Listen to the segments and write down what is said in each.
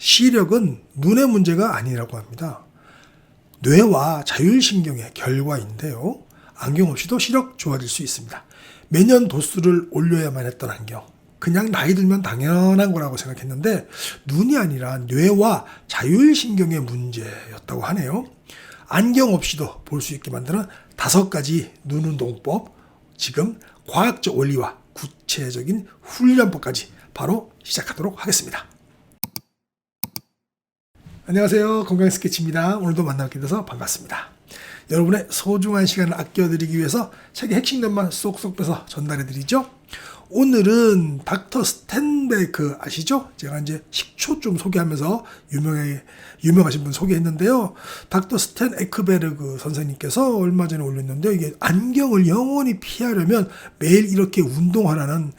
시력은 눈의 문제가 아니라고 합니다. 뇌와 자율신경의 결과인데요. 안경 없이도 시력 좋아질 수 있습니다. 매년 도수를 올려야만 했던 안경. 그냥 나이 들면 당연한 거라고 생각했는데 눈이 아니라 뇌와 자율신경의 문제였다고 하네요. 안경 없이도 볼 수 있게 만드는 5가지 눈운동법, 지금 과학적 원리와 구체적인 훈련법까지 바로 시작하도록 하겠습니다. 안녕하세요. 건강 스케치입니다. 오늘도 만나게 돼서 반갑습니다. 여러분의 소중한 시간을 아껴드리기 위해서 책의 핵심들만 쏙쏙 빼서 전달해드리죠. 오늘은 닥터 스탠베크 아시죠? 제가 이제 식초 좀 소개하면서 유명하신 분 소개했는데요. 닥터 스탠 에크베르그 선생님께서 얼마 전에 올렸는데요. 이게 안경을 영원히 피하려면 매일 이렇게 운동하라는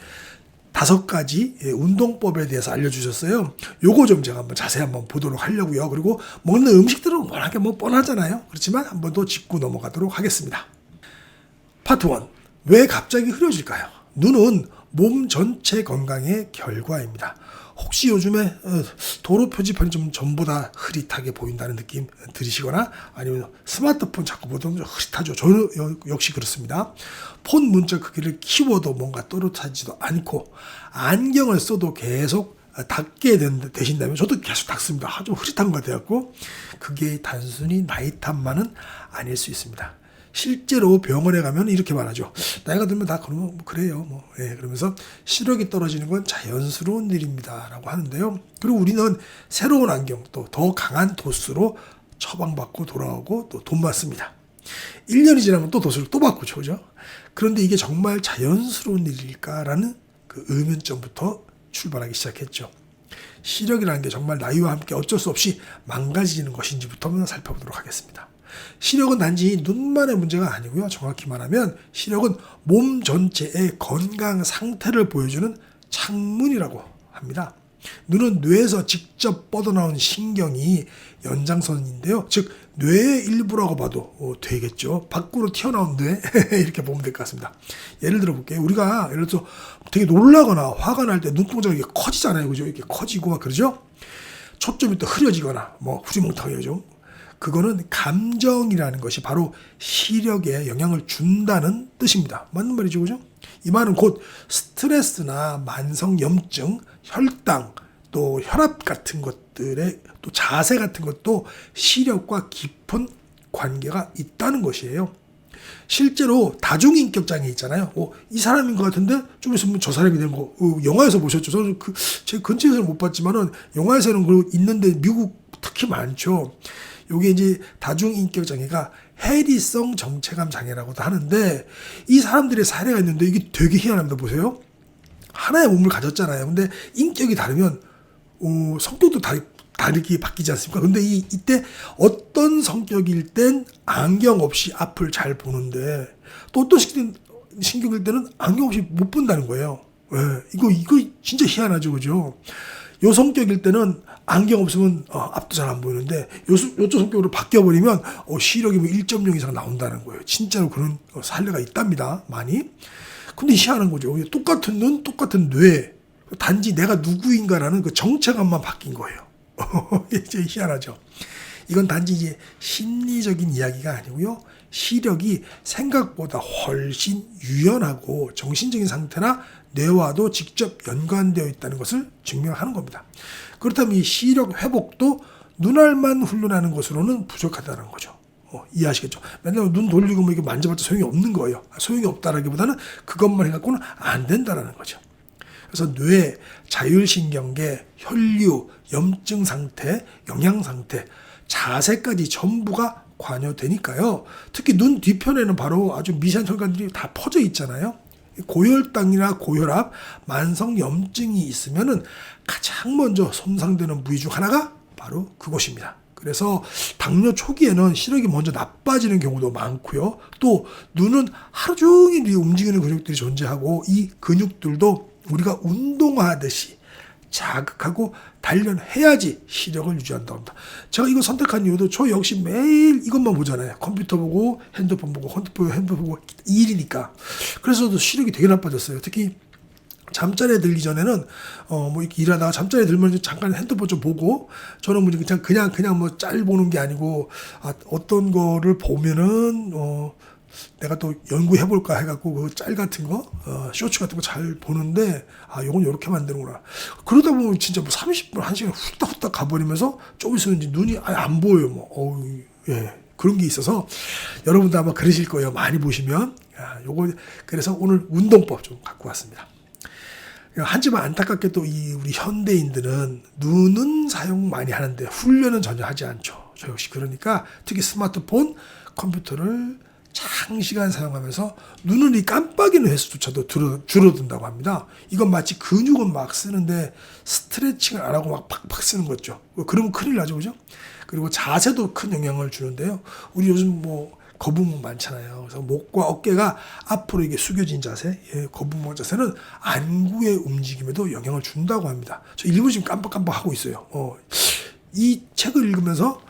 5가지 운동법에 대해서 알려주셨어요. 요거 좀 제가 자세히 한번 보도록 하려고요. 그리고 먹는 음식들은 워낙에 뻔하잖아요. 그렇지만 한번 더 짚고 넘어가도록 하겠습니다. 파트 1. 왜 갑자기 흐려질까요? 눈은 몸 전체 건강의 결과입니다. 혹시 요즘에 도로 표지판이 좀 전보다 흐릿하게 보인다는 느낌 들으시거나 아니면 스마트폰 자꾸 보면 좀 흐릿하죠. 저는 역시 그렇습니다. 폰 문자 크기를 키워도 뭔가 또렷하지도 않고 안경을 써도 계속 닦게 되신다면 저도 계속 닦습니다. 좀 흐릿한 것 같아갖고 그게 단순히 나이 탓만은 아닐 수 있습니다. 실제로 병원에 가면 이렇게 말하죠. 나이가 들면 다 그러면 그래요. 그러면서 시력이 떨어지는 건 자연스러운 일입니다. 라고 하는데요. 그리고 우리는 새로운 안경 또 더 강한 도수로 처방받고 돌아오고 또 돈 받습니다. 1년이 지나면 또 도수를 또 받고 그죠? 그런데 이게 정말 자연스러운 일일까라는 그 의문점부터 출발하기 시작했죠. 시력이라는 게 정말 나이와 함께 어쩔 수 없이 망가지는 것인지부터 한번 살펴보도록 하겠습니다. 시력은 단지 눈만의 문제가 아니고요. 정확히 말하면 시력은 몸 전체의 건강 상태를 보여주는 창문이라고 합니다. 눈은 뇌에서 직접 뻗어나온 신경이 연장선인데요. 즉 뇌의 일부라고 봐도 되겠죠. 밖으로 튀어나온 뇌 이렇게 보면 될 것 같습니다. 예를 들어 볼게요. 우리가 예를 들어서 되게 놀라거나 화가 날 때 눈동자가 이게 커지잖아요. 그죠? 이렇게 커지고 막 그러죠. 초점이 또 흐려지거나 후리멍텅해져. 그거는 감정이라는 것이 바로 시력에 영향을 준다는 뜻입니다. 맞는 말이죠, 그죠? 이 말은 곧 스트레스나 만성염증, 혈당, 또 혈압 같은 것들의 또 자세 같은 것도 시력과 깊은 관계가 있다는 것이에요. 실제로 다중인격 장애 있잖아요. 이 사람인 것 같은데 좀 있으면 저 사람이 되는 거. 영화에서 보셨죠? 저는 제 근처에서는 못 봤지만은 영화에서는 있는데 미국 특히 많죠. 요게 이제 다중인격 장애가 해리성 정체감 장애라고도 하는데 이 사람들의 사례가 있는데 이게 되게 희한합니다. 보세요. 하나의 몸을 가졌잖아요. 근데 인격이 다르면 성격도 다르게 바뀌지 않습니까? 근데 이때 어떤 성격일 땐 안경 없이 앞을 잘 보는데 또 어떤 신경일 때는 안경 없이 못 본다는 거예요. 이거 진짜 희한하죠. 그죠? 요 성격일 때는 안경 없으면 앞도 잘 안 보이는데 요쪽 성격으로 바뀌어버리면 시력이 1.0 이상 나온다는 거예요. 진짜로 그런 사례가 있답니다. 많이. 근데 희한한 거죠. 똑같은 눈, 똑같은 뇌. 단지 내가 누구인가라는 그 정체감만 바뀐 거예요. 이제 희한하죠. 이건 단지 이제 심리적인 이야기가 아니고요. 시력이 생각보다 훨씬 유연하고 정신적인 상태나 뇌와도 직접 연관되어 있다는 것을 증명하는 겁니다. 그렇다면 이 시력 회복도 눈알만 훈련하는 것으로는 부족하다는 거죠. 이해하시겠죠? 맨날 눈 돌리고 이렇게 만져봤자 소용이 없는 거예요. 소용이 없다라기보다는 그것만 해갖고는 안 된다는 거죠. 그래서 뇌, 자율신경계, 혈류, 염증 상태, 영양 상태, 자세까지 전부가 관여되니까요. 특히 눈 뒤편에는 바로 아주 미세한 혈관들이 다 퍼져 있잖아요. 고혈당이나 고혈압, 만성염증이 있으면은 가장 먼저 손상되는 부위 중 하나가 바로 그것입니다. 그래서 당뇨 초기에는 시력이 먼저 나빠지는 경우도 많고요. 또 눈은 하루 종일 움직이는 근육들이 존재하고 이 근육들도 우리가 운동하듯이 자극하고 단련해야지 시력을 유지한다고 합니다. 제가 이거 선택한 이유도 저 역시 매일 이것만 보잖아요. 컴퓨터 보고 핸드폰 보고 핸드폰 보고 이 일이니까. 그래서 시력이 되게 나빠졌어요. 특히 잠자리에 들기 전에는 뭐 이렇게 일하다가 잠자리에 들면 잠깐 핸드폰 좀 보고, 저는 뭐 그냥 뭐 짤 보는 게 아니고, 어떤 거를 보면은 내가 또 연구해 볼까 해갖고 그 짤 같은 거, 쇼츠 같은 거 잘 보는데, 요건 요렇게 만드는구나. 그러다 보면 진짜 뭐 30분, 1시간 후딱후딱 가버리면서 조금 있으면 이제 눈이 아예 안 보여요. 뭐, 예. 그런 게 있어서 여러분도 아마 그러실 거예요. 많이 보시면. 요거, 그래서 오늘 운동법 좀 갖고 왔습니다. 하지만 안타깝게 또 우리 현대인들은 눈은 사용 많이 하는데 훈련은 전혀 하지 않죠. 저 역시 그러니까 특히 스마트폰, 컴퓨터를 장시간 사용하면서 눈은 이 깜빡이는 횟수조차도 줄어든다고 합니다. 이건 마치 근육은 막 쓰는데 스트레칭을 안 하고 막 팍팍 쓰는 거죠. 그러면 큰일 나죠, 그죠? 그리고 자세도 큰 영향을 주는데요. 우리 요즘 뭐 거북목 많잖아요. 그래서 목과 어깨가 앞으로 이게 숙여진 자세, 거북목 자세는 안구의 움직임에도 영향을 준다고 합니다. 저 일부 지금 깜빡깜빡 하고 있어요. 이 책을 읽으면서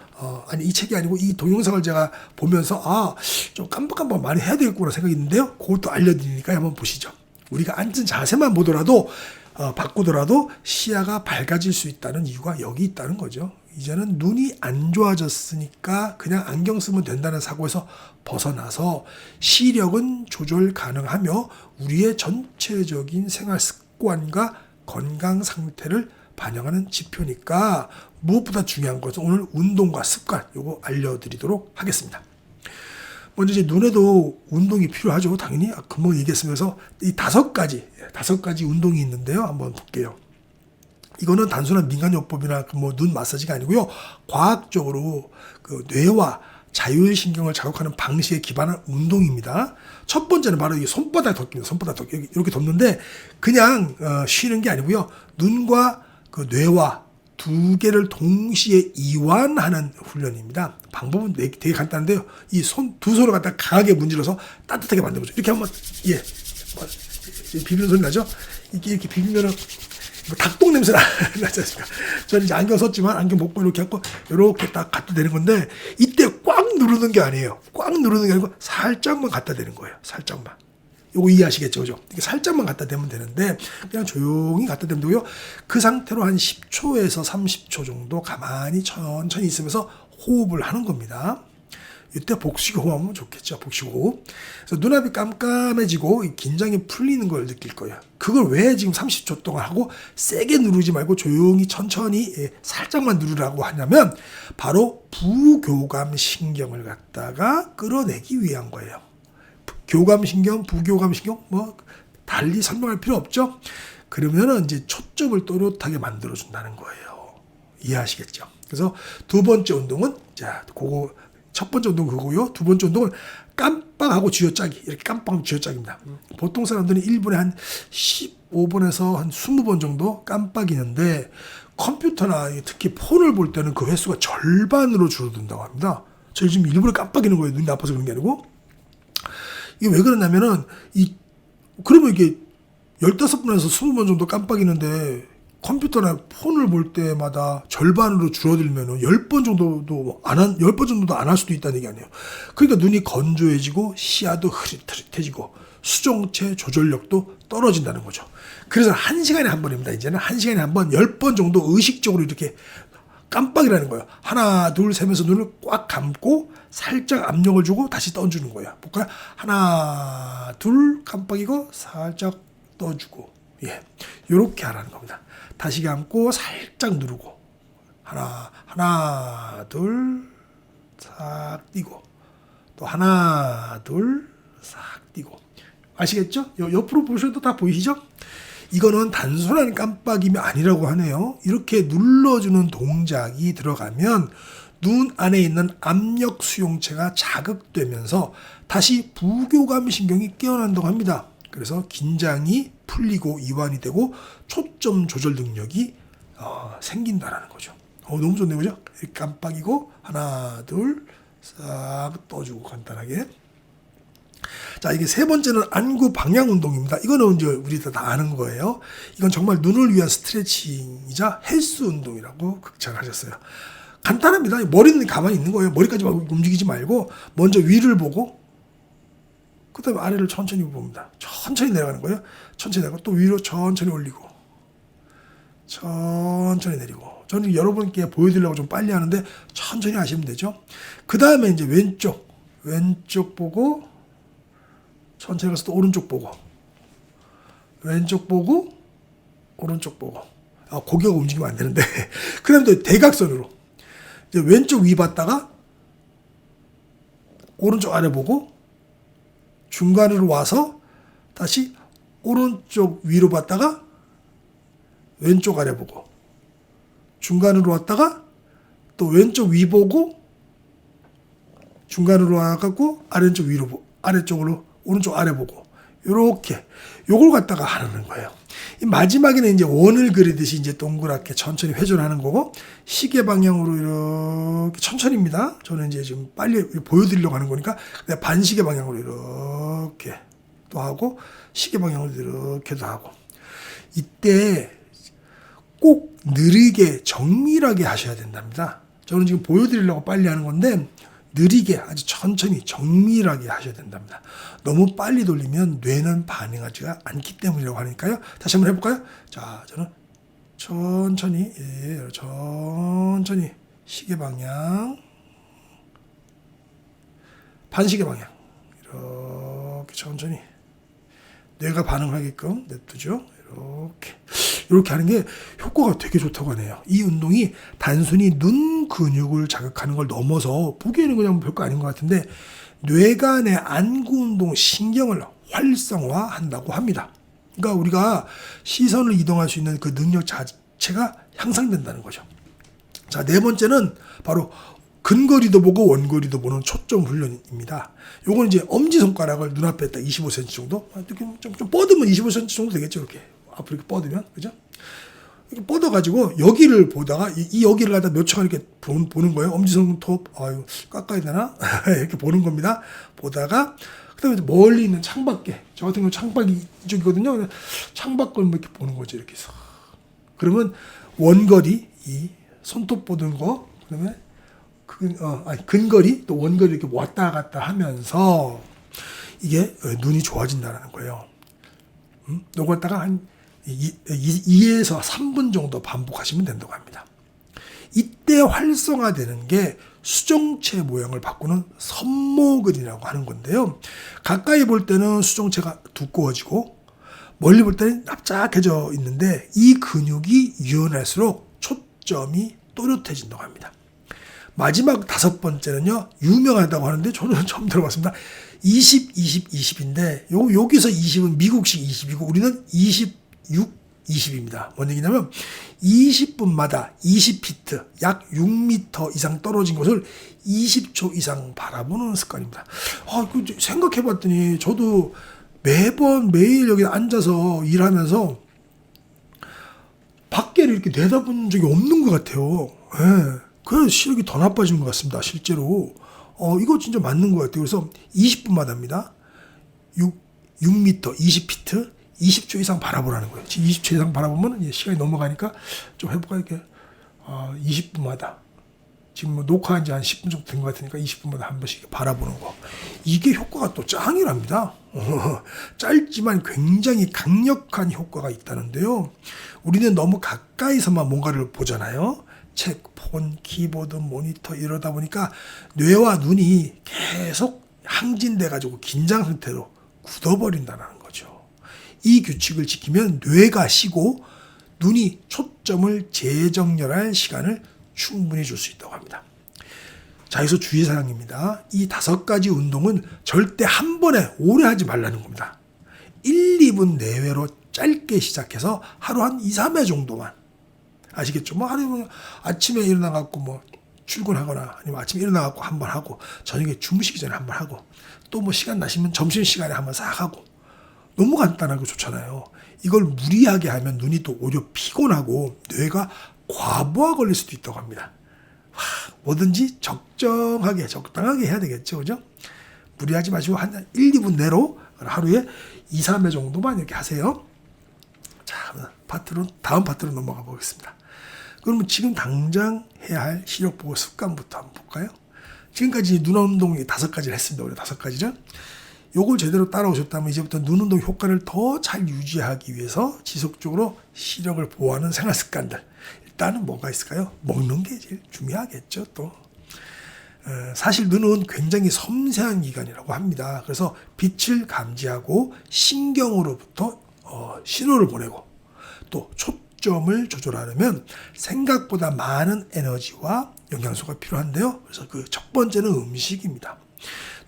이 책이 아니고 이 동영상을 제가 보면서 좀 깜빡깜빡 많이 해야 되겠구나 생각이 있는데요. 그것도 알려드리니까 한번 보시죠. 우리가 앉은 자세만 보더라도 바꾸더라도 시야가 밝아질 수 있다는 이유가 여기 있다는 거죠. 이제는 눈이 안 좋아졌으니까 그냥 안경 쓰면 된다는 사고에서 벗어나서 시력은 조절 가능하며 우리의 전체적인 생활 습관과 건강 상태를 반영하는 지표니까 무엇보다 중요한 것은 오늘 운동과 습관 요거 알려드리도록 하겠습니다. 먼저 이제 눈에도 운동이 필요하죠. 당연히 금방 얘기했으면서 이 다섯 가지 운동이 있는데요. 한번 볼게요. 이거는 단순한 민간요법이나 뭐 눈 마사지가 아니고요. 과학적으로 그 뇌와 자율신경을 자극하는 방식에 기반한 운동입니다. 첫 번째는 바로 이 손바닥 덮기입니다. 손바닥 덮기. 이렇게 덮는데 그냥 쉬는 게 아니고요. 눈과 그 뇌와 두 개를 동시에 이완하는 훈련입니다. 방법은 되게 간단한데요. 이 두 손을 갖다 강하게 문질러서 따뜻하게 만들어보죠. 이렇게 한번, 비비는 소리 나죠? 이렇게 비비면은, 뭐 닭똥 냄새 나지 않습니까? 저는 이제 안경 썼지만 안경 벗고 이렇게 하고, 이렇게 딱 갖다 대는 건데, 이때 꽉 누르는 게 아니에요. 꽉 누르는 게 아니고, 살짝만 갖다 대는 거예요. 살짝만. 요거 이해하시겠죠? 그죠? 이게 살짝만 갖다 대면 되는데, 그냥 조용히 갖다 대면 되고요. 그 상태로 한 10초에서 30초 정도 가만히 천천히 있으면서 호흡을 하는 겁니다. 이때 복식 호흡하면 좋겠죠. 복식 호흡. 그래서 눈앞이 깜깜해지고 긴장이 풀리는 걸 느낄 거예요. 그걸 왜 지금 30초 동안 하고 세게 누르지 말고 조용히 천천히 살짝만 누르라고 하냐면 바로 부교감 신경을 갖다가 끌어내기 위한 거예요. 교감신경, 부교감신경 뭐 달리 설명할 필요 없죠. 그러면은 이제 초점을 또렷하게 만들어준다는 거예요. 이해하시겠죠? 그래서 두 번째 운동은 그거 첫 번째 운동 그거고요. 두 번째 운동은 깜빡하고 쥐어짜기. 이렇게 깜빡하고 쥐어짜기입니다. 보통 사람들은 1분에 한 15번에서 한 20번 정도 깜빡이는데 컴퓨터나 특히 폰을 볼 때는 그 횟수가 절반으로 줄어든다고 합니다. 저 지금 일부러 깜빡이는 거예요. 눈이 나빠서 그런 게 아니고. 이게 왜 그러냐면은 그러면 이게 15번에서 20번 정도 깜빡이는데 컴퓨터나 폰을 볼 때마다 절반으로 줄어들면은 10번 정도도 안 할 수도 있다는 얘기 아니에요. 그러니까 눈이 건조해지고 시야도 흐릿흐릿해지고 수정체 조절력도 떨어진다는 거죠. 그래서 1시간에 한 번입니다. 이제는 1시간에 한 번 10번 정도 의식적으로 이렇게 깜빡이라는 거예요. 하나, 둘, 세면서 눈을 꽉 감고 살짝 압력을 주고 다시 떠주는 거예요. 볼까요? 하나, 둘, 깜빡이고 살짝 떠주고. 요렇게 하라는 겁니다. 다시 감고 살짝 누르고. 하나, 둘, 싹 띄고. 또 하나, 둘, 싹 띄고. 아시겠죠? 옆으로 보셔도 다 보이시죠? 이거는 단순한 깜빡임이 아니라고 하네요. 이렇게 눌러주는 동작이 들어가면 눈 안에 있는 압력 수용체가 자극되면서 다시 부교감 신경이 깨어난다고 합니다. 그래서 긴장이 풀리고 이완이 되고 초점 조절 능력이 생긴다라는 거죠. 너무 좋네요, 그죠? 이렇게 깜빡이고 하나, 둘, 싹 떠주고 간단하게. 자, 이게 세 번째는 안구 방향 운동입니다. 이거는 이제 우리 다 아는 거예요. 이건 정말 눈을 위한 스트레칭이자 헬스 운동이라고 극찬하셨어요. 간단합니다. 머리는 가만히 있는 거예요. 머리까지 막 움직이지 말고 먼저 위를 보고 그 다음에 아래를 천천히 봅니다. 천천히 내려가는 거예요. 천천히 내려가고 또 위로 천천히 올리고 천천히 내리고. 저는 여러분께 보여드리려고 좀 빨리 하는데 천천히 하시면 되죠. 그 다음에 이제 왼쪽 보고 천천히 가서 또 오른쪽 보고 왼쪽 보고 오른쪽 보고. 고개가 움직이면 안 되는데. 그 다음에 또 대각선으로 이제 왼쪽 위 봤다가 오른쪽 아래 보고 중간으로 와서 다시 오른쪽 위로 봤다가 왼쪽 아래 보고 중간으로 왔다가 또 왼쪽 위 보고 중간으로 와갖고 아래쪽 위로 아래쪽으로 오른쪽 아래 보고 요렇게 요걸 갖다가 하는 거예요. 이 마지막에는 이제 원을 그리듯이 이제 동그랗게 천천히 회전하는 거고 시계 방향으로 이렇게 천천히입니다. 저는 이제 지금 빨리 보여드리려고 하는 거니까 그냥 반시계 방향으로 이렇게 또 하고 시계 방향으로 이렇게도 하고 이때 꼭 느리게 정밀하게 하셔야 된답니다. 저는 지금 보여드리려고 빨리 하는 건데 느리게 아주 천천히 정밀하게 하셔야 된답니다. 너무 빨리 돌리면 뇌는 반응하지가 않기 때문이라고 하니까요. 다시 한번 해볼까요? 자, 저는 천천히 천천히 시계 방향 반시계 방향 이렇게 천천히 뇌가 반응하게끔 냅두죠. 이렇게 하는 게 효과가 되게 좋다고 하네요. 이 운동이 단순히 눈 근육을 자극하는 걸 넘어서 보기에는 그냥 별거 아닌 것 같은데 뇌간의 안구 운동 신경을 활성화한다고 합니다. 그러니까 우리가 시선을 이동할 수 있는 그 능력 자체가 향상된다는 거죠. 자, 네 번째는 바로 근거리도 보고 원거리도 보는 초점 훈련입니다. 요건 이제 엄지손가락을 눈앞에 딱 25cm 정도? 이렇게 좀 뻗으면 25cm 정도 되겠죠, 이렇게. 앞으로 이렇게 뻗으면, 그죠? 이렇게 뻗어가지고, 여기를 보다가, 이 여기를 갖다 몇 초간 이렇게 보는 거예요. 엄지손톱, 깎아야 되나? 이렇게 보는 겁니다. 보다가, 그 다음에 멀리 있는 창밖에, 저 같은 경우는 창밖이 이쪽이거든요. 창밖을 이렇게 보는 거죠, 이렇게 해서. 그러면 원거리, 이 손톱 보는 거, 그 다음에 근거리, 또 원거리 이렇게 왔다 갔다 하면서 이게 눈이 좋아진다는 거예요. 요걸 갖다가 한 2에서 3분 정도 반복하시면 된다고 합니다. 이때 활성화되는 게 수정체 모양을 바꾸는 선모근이라고 하는 건데요. 가까이 볼 때는 수정체가 두꺼워지고 멀리 볼 때는 납작해져 있는데 이 근육이 유연할수록 초점이 또렷해진다고 합니다. 마지막 5번째는요, 유명하다고 하는데 저는 처음 들어봤습니다. 20, 20, 20인데, 여기서 20은 미국식 20이고, 우리는 26, 20입니다. 뭔 얘기냐면, 20분마다 20피트, 약 6m 이상 떨어진 곳을 20초 이상 바라보는 습관입니다. 생각해 봤더니, 저도 매일 여기 앉아서 일하면서, 밖에를 이렇게 내다본 적이 없는 것 같아요. 예. 그래서 시력이 더 나빠지는 것 같습니다. 실제로. 이거 진짜 맞는 것 같아요. 그래서 20분마다입니다. 6m, 20피트, 20초 이상 바라보라는 거예요. 지금 20초 이상 바라보면 시간이 넘어가니까 좀 해볼까요? 이렇게 20분마다. 지금 뭐 녹화한 지 한 10분 정도 된 것 같으니까 20분마다 한 번씩 바라보는 거. 이게 효과가 또 짱이랍니다. 짧지만 굉장히 강력한 효과가 있다는데요. 우리는 너무 가까이서만 뭔가를 보잖아요. 책, 폰, 키보드, 모니터 이러다 보니까 뇌와 눈이 계속 항진돼 가지고 긴장 상태로 굳어버린다는 거죠. 이 규칙을 지키면 뇌가 쉬고 눈이 초점을 재정렬할 시간을 충분히 줄 수 있다고 합니다. 자, 여기서 주의사항입니다. 이 5가지 운동은 절대 한 번에 오래 하지 말라는 겁니다. 1, 2분 내외로 짧게 시작해서 하루 한 2, 3회 정도만. 아시겠죠? 하루에 아침에 일어나갖고 출근하거나 아니면 아침에 일어나갖고 한번 하고 저녁에 주무시기 전에 한번 하고 또 시간 나시면 점심시간에 한번 싹 하고 너무 간단하고 좋잖아요. 이걸 무리하게 하면 눈이 또 오히려 피곤하고 뇌가 과부하 걸릴 수도 있다고 합니다. 뭐든지 적정하게 적당하게 해야 되겠죠. 그죠? 무리하지 마시고 한 1, 2분 내로 하루에 2, 3회 정도만 이렇게 하세요. 자, 다음 파트로 넘어가 보겠습니다. 그러면 지금 당장 해야 할 시력 보호 습관부터 한번 볼까요? 지금까지 눈 운동 5가지를 했습니다. 우리 5가지를. 요걸 제대로 따라오셨다면 이제부터 눈 운동 효과를 더 잘 유지하기 위해서 지속적으로 시력을 보호하는 생활 습관들. 일단은 뭐가 있을까요? 먹는 게 제일 중요하겠죠, 또. 사실 눈은 굉장히 섬세한 기관이라고 합니다. 그래서 빛을 감지하고 신경으로부터 신호를 보내고 또 초점을 조절하려면 생각보다 많은 에너지와 영양소가 필요한데요. 그래서 그 첫 번째는 음식입니다.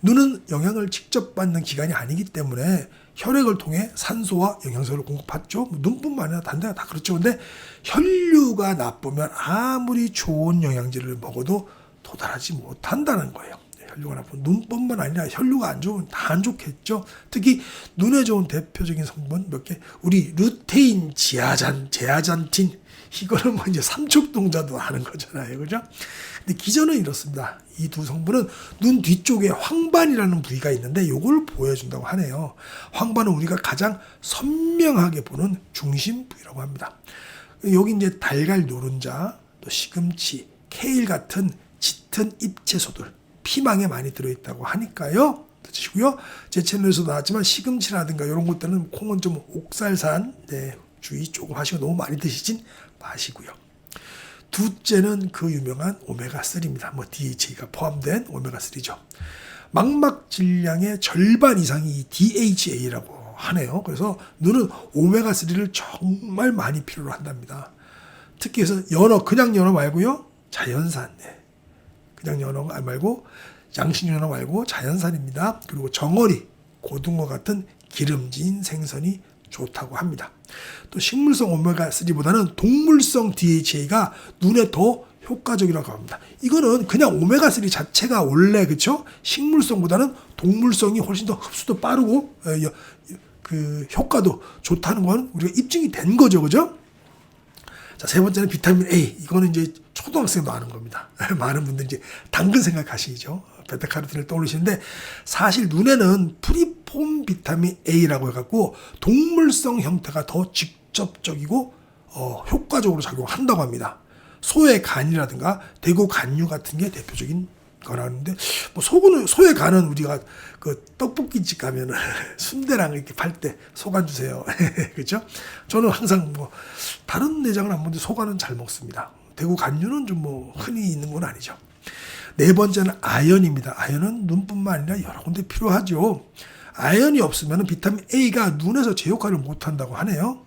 눈은 영양을 직접 받는 기관이 아니기 때문에 혈액을 통해 산소와 영양소를 공급받죠. 눈뿐만 아니라 다른 데가 다 그렇죠. 근데 혈류가 나쁘면 아무리 좋은 영양제를 먹어도 도달하지 못한다는 거예요. 혈류가 나쁘면 눈뿐만 아니라 혈류가 안 좋으면 다 안 좋겠죠. 특히 눈에 좋은 대표적인 성분 몇 개, 우리 루테인, 제아잔틴, 이거는 뭐 이제 삼척동자도 하는 거잖아요, 그죠? 근데 기전은 이렇습니다. 이 두 성분은 눈 뒤쪽에 황반이라는 부위가 있는데 이걸 보여준다고 하네요. 황반은 우리가 가장 선명하게 보는 중심 부위라고 합니다. 여기 이제 달걀 노른자, 또 시금치, 케일 같은 짙은 잎채소들, 피망에 많이 들어있다고 하니까요. 드시고요. 제 채널에서 나왔지만 시금치라든가 이런 것들은 콩은 좀 옥살산, 네, 주의 조금 하시고 너무 많이 드시진 마시고요. 둘째는 그 유명한 오메가3입니다. 뭐 DHA가 포함된 오메가3죠. 망막 질량의 절반 이상이 이 DHA라고 하네요. 그래서 눈은 오메가3를 정말 많이 필요로 한답니다. 특히 해서 연어, 그냥 연어 말고요. 자연산. 네. 그냥 연어 말고 양식 연어 말고 자연산입니다. 그리고 정어리, 고등어 같은 기름진 생선이 좋다고 합니다. 또 식물성 오메가3보다는 동물성 DHA가 눈에 더 효과적이라고 합니다. 이거는 그냥 오메가3 자체가 원래 그렇죠? 식물성보다는 동물성이 훨씬 더 흡수도 빠르고 그 효과도 좋다는 건 우리가 입증이 된 거죠, 그죠? 자, 세 번째는 비타민 A. 이거는 이제 초등학생도 아는 겁니다. 많은 분들이 이제 당근 생각하시죠. 베타카로틴을 떠올리시는데 사실 눈에는 프리폼 비타민 A라고 해갖고 동물성 형태가 더 직접적이고 효과적으로 작용한다고 합니다. 소의 간이라든가 대구 간류 같은 게 대표적인 거라는데 뭐 소의 간은 우리가 그 떡볶이집 가면 순대랑 이렇게 팔 때 소간 주세요. 그렇죠? 저는 항상 뭐 다른 내장은 안 먹는데 소간은 잘 먹습니다. 대구 간류는 좀 뭐 흔히 있는 건 아니죠. 네 번째는 아연입니다. 아연은 눈뿐만 아니라 여러 군데 필요하죠. 아연이 없으면 비타민 A가 눈에서 제 역할을 못한다고 하네요.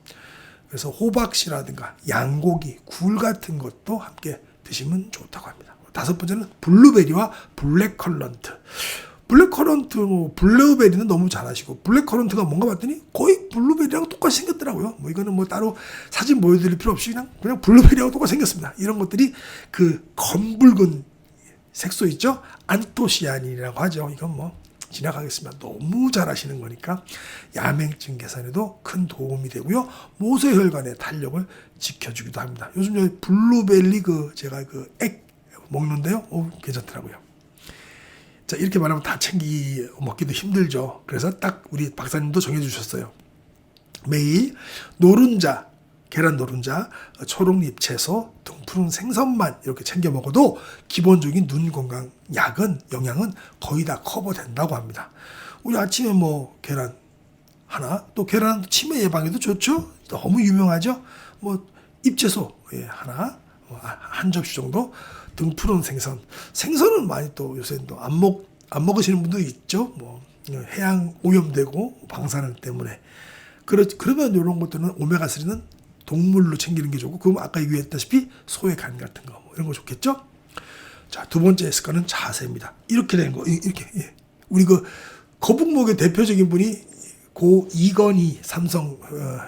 그래서 호박씨라든가 양고기, 굴 같은 것도 함께 드시면 좋다고 합니다. 다섯 번째는 블루베리와 블랙커런트. 블랙커런트, 블루베리는 너무 잘하시고 블랙커런트가 뭔가 봤더니 거의 블루베리랑 똑같이 생겼더라고요. 뭐 이거는 뭐 따로 사진 보여드릴 필요 없이 그냥 블루베리하고 똑같이 생겼습니다. 이런 것들이 그 검붉은 색소 있죠? 안토시아닌이라고 하죠. 이건 뭐 지나가겠습니다. 너무 잘하시는 거니까 야맹증 개선에도 큰 도움이 되고요. 모세혈관의 탄력을 지켜주기도 합니다. 요즘 블루베리 제가 액 먹는데요. 괜찮더라고요. 자, 이렇게 말하면 다 먹기도 힘들죠. 그래서 딱 우리 박사님도 정해주셨어요. 매일 노른자, 계란 노른자, 초록잎 채소, 등푸른 생선만 이렇게 챙겨 먹어도 기본적인 눈 건강 영양은 거의 다 커버된다고 합니다. 우리 아침에 뭐 계란 하나, 또 계란 치매 예방에도 좋죠. 너무 유명하죠. 뭐 잎채소 하나, 한 접시 정도, 등푸른 생선은 많이 또 요새 또 안 먹으시는 분도 있죠. 뭐 해양 오염되고 방사능 때문에 그러면 이런 것들은 오메가3는 동물로 챙기는 게 좋고, 그럼 아까 얘기했다시피 소의 간 같은 거, 뭐 이런 거 좋겠죠? 자, 두 번째 습관은 자세입니다. 이렇게 되는 거, 이렇게. 예. 우리 거북목의 대표적인 분이 고 이건희 삼성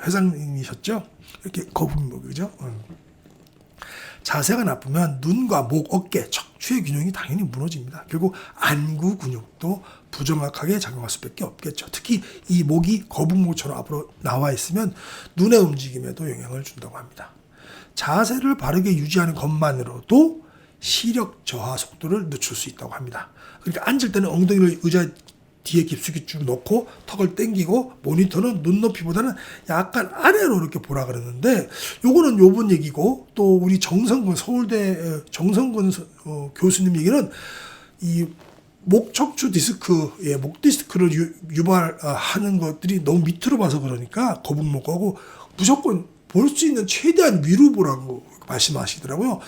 회장님이셨죠? 이렇게 거북목이죠? 자세가 나쁘면 눈과 목, 어깨, 척추의 균형이 당연히 무너집니다. 결국 안구 근육도 부정확하게 작용할 수밖에 없겠죠. 특히 이 목이 거북목처럼 앞으로 나와 있으면 눈의 움직임에도 영향을 준다고 합니다. 자세를 바르게 유지하는 것만으로도 시력 저하 속도를 늦출 수 있다고 합니다. 그러니까 앉을 때는 엉덩이를 의자 뒤에 깊숙이 쭉 넣고 턱을 당기고, 모니터는 눈높이보다는 약간 아래로 이렇게 보라 그러는데, 요거는 요번 얘기고, 또 우리 서울대 정성근 교수님 얘기는 이 목 척추 디스크, 목 디스크를 유발하는 것들이 너무 밑으로 봐서 그러니까 거북목하고 무조건 볼 수 있는 최대한 위로 보라고 말씀하시더라고요.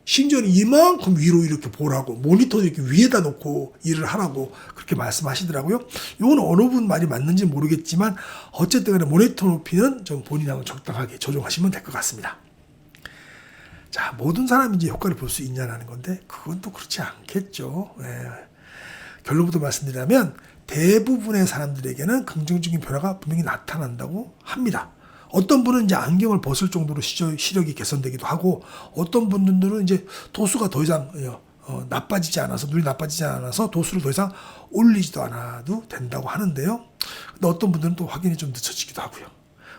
심지어는 이만큼 위로 이렇게 보라고, 모니터도 이렇게 위에다 놓고 일을 하라고 그렇게 말씀하시더라고요. 이건 어느 분 말이 맞는지 모르겠지만 어쨌든 간에 모니터 높이는 좀 본인하고 적당하게 조정하시면 될 것 같습니다. 자, 모든 사람이 이제 효과를 볼 수 있냐라는 건데 그건 또 그렇지 않겠죠. 결론부터 말씀드리자면 대부분의 사람들에게는 긍정적인 변화가 분명히 나타난다고 합니다. 어떤 분은 이제 안경을 벗을 정도로 시력이 개선되기도 하고, 어떤 분들은 이제 도수가 더 이상 나빠지지 않아서, 눈이 나빠지지 않아서 도수를 더 이상 올리지도 않아도 된다고 하는데요. 근데 어떤 분들은 또 확인이 좀 늦춰지기도 하고요.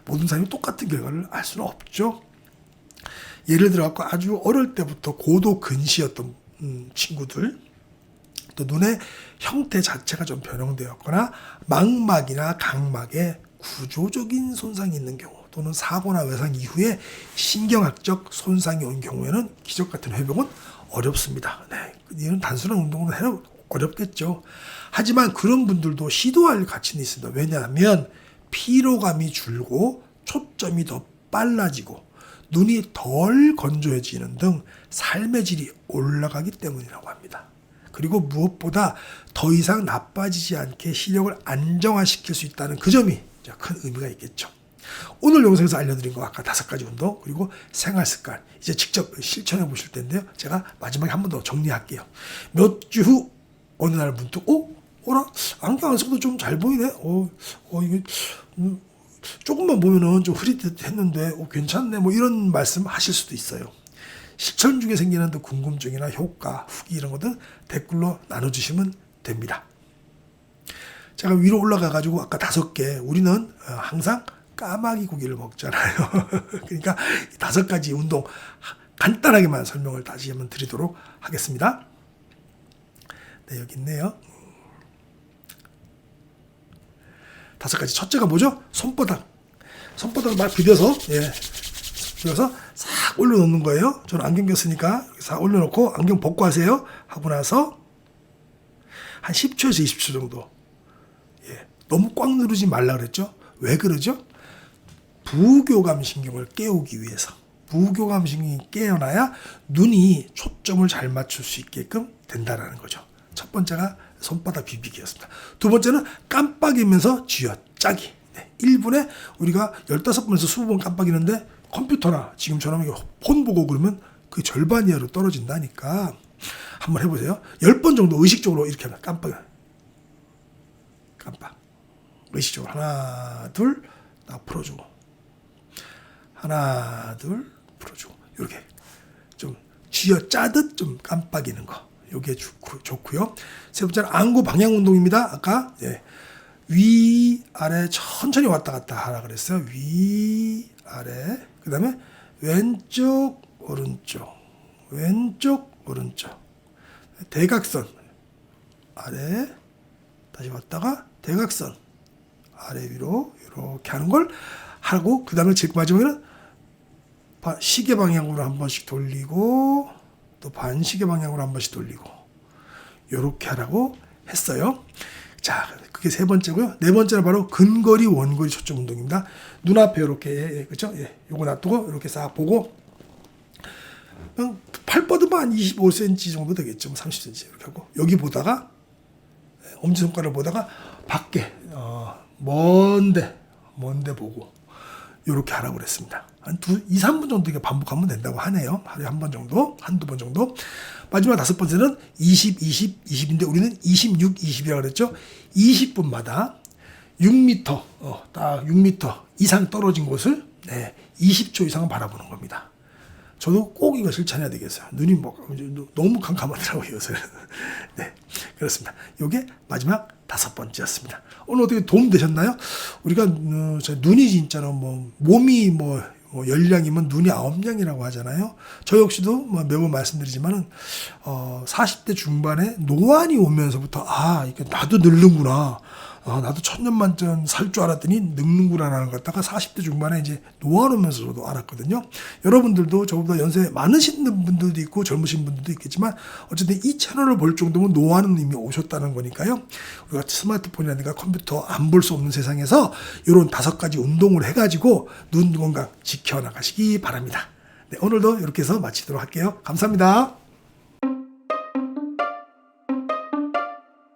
모든 사람이 똑같은 결과를 알 수는 없죠. 예를 들어 갖고 아주 어릴 때부터 고도 근시였던 친구들, 또 눈의 형태 자체가 좀 변형되었거나 망막이나 각막에 구조적인 손상이 있는 경우, 또는 사고나 외상 이후에 신경학적 손상이 온 경우에는 기적 같은 회복은 어렵습니다. 이는 단순한 운동으로 해도 어렵겠죠. 하지만 그런 분들도 시도할 가치는 있습니다. 왜냐하면 피로감이 줄고 초점이 더 빨라지고 눈이 덜 건조해지는 등 삶의 질이 올라가기 때문이라고 합니다. 그리고 무엇보다 더 이상 나빠지지 않게 시력을 안정화시킬 수 있다는 그 점이 큰 의미가 있겠죠. 오늘 영상에서 알려드린 거 아까 5가지 운동, 그리고 생활습관 이제 직접 실천해 보실 텐데요. 제가 마지막에 한 번 더 정리할게요. 몇 주 후 어느 날 문득 어라 안경 안 써도 좀 잘 보이네. 이게 조금만 보면은 좀 흐릿했는데 괜찮네. 뭐 이런 말씀 하실 수도 있어요. 실천 중에 생기는 또 궁금증이나 효과, 후기 이런 것들 댓글로 나눠주시면 됩니다. 제가 위로 올라가가지고 아까 5개, 우리는 항상 까마귀 고기를 먹잖아요. 그러니까 5가지 운동 간단하게만 설명을 다시 한번 드리도록 하겠습니다. 네, 여기 있네요. 5가지. 첫째가 뭐죠? 손바닥을 막 비벼서 싹 올려놓는 거예요. 저는 안경 꼈으니까 싹 올려놓고 안경 벗고 하세요. 하고 나서 한 10초에서 20초 정도. 너무 꽉 누르지 말라 그랬죠? 왜 그러죠? 부교감 신경을 깨우기 위해서. 부교감 신경이 깨어나야 눈이 초점을 잘 맞출 수 있게끔 된다라는 거죠. 첫 번째가 손바닥 비비기였습니다. 두 번째는 깜빡이면서 쥐어짜기. 1분에 우리가 15번에서 20번 깜빡이는데 컴퓨터나 지금처럼 폰 보고 그러면 그 절반 이하로 떨어진다니까. 한번 해보세요. 10번 정도 의식적으로 이렇게 하면 깜빡. 의식적으로 하나, 둘, 딱 풀어주고. 하나, 둘, 풀어주고. 이렇게 좀 쥐어짜듯 좀 깜빡이는 거. 요게 좋고요. 세 번째는 안구 방향 운동입니다. 아까 위, 아래 천천히 왔다 갔다 하라 그랬어요. 위, 아래. 그 다음에 왼쪽, 오른쪽. 왼쪽, 오른쪽. 대각선. 아래. 다시 왔다가 대각선. 아래 위로 이렇게 하는 걸 하고, 그 다음에 제일 마지막에는 시계 방향으로 한 번씩 돌리고 또 반시계 방향으로 한 번씩 돌리고 이렇게 하라고 했어요. 자, 그게 세 번째고요. 네 번째는 바로 근거리 원거리 초점 운동입니다. 눈앞에 이렇게, 그렇죠? 요거 놔두고 이렇게 싹 보고 팔 뻗으면 한 25cm 정도 되겠죠. 30cm 이렇게 하고 여기 보다가 엄지손가락을 보다가 밖에 먼데 보고 이렇게 하라고 그랬습니다. 한 2, 3분 정도 반복하면 된다고 하네요. 하루에 한 번 정도, 한두 번 정도. 마지막 5번째는 20, 20, 20인데 우리는 26, 20이라고 그랬죠. 20분마다 6m, 딱 6m 이상 떨어진 곳을 20초 이상은 바라보는 겁니다. 저도 꼭 이거 실천해야 되겠어요. 눈이 너무 캄캄하더라고요, 요새. 네, 그렇습니다. 요게 마지막 5번째였습니다. 오늘 어떻게 도움 되셨나요? 우리가 눈이 진짜로 몸이 열량이면 눈이 9량이라고 하잖아요. 저 역시도 매번 말씀드리지만은 40대 중반에 노안이 오면서부터 이게 나도 늙는구나. 나도 천년만년 살 줄 알았더니 늙는구나라는 걸 갖다가 40대 중반에 이제 노화로면서도 알았거든요. 여러분들도 저보다 연세 많으신 분들도 있고 젊으신 분들도 있겠지만 어쨌든 이 채널을 볼 정도면 노화는 이미 오셨다는 거니까요. 우리가 스마트폰이라든가 컴퓨터 안 볼 수 없는 세상에서 이런 5가지 운동을 해가지고 눈 건강 지켜나가시기 바랍니다. 네, 오늘도 이렇게 해서 마치도록 할게요. 감사합니다.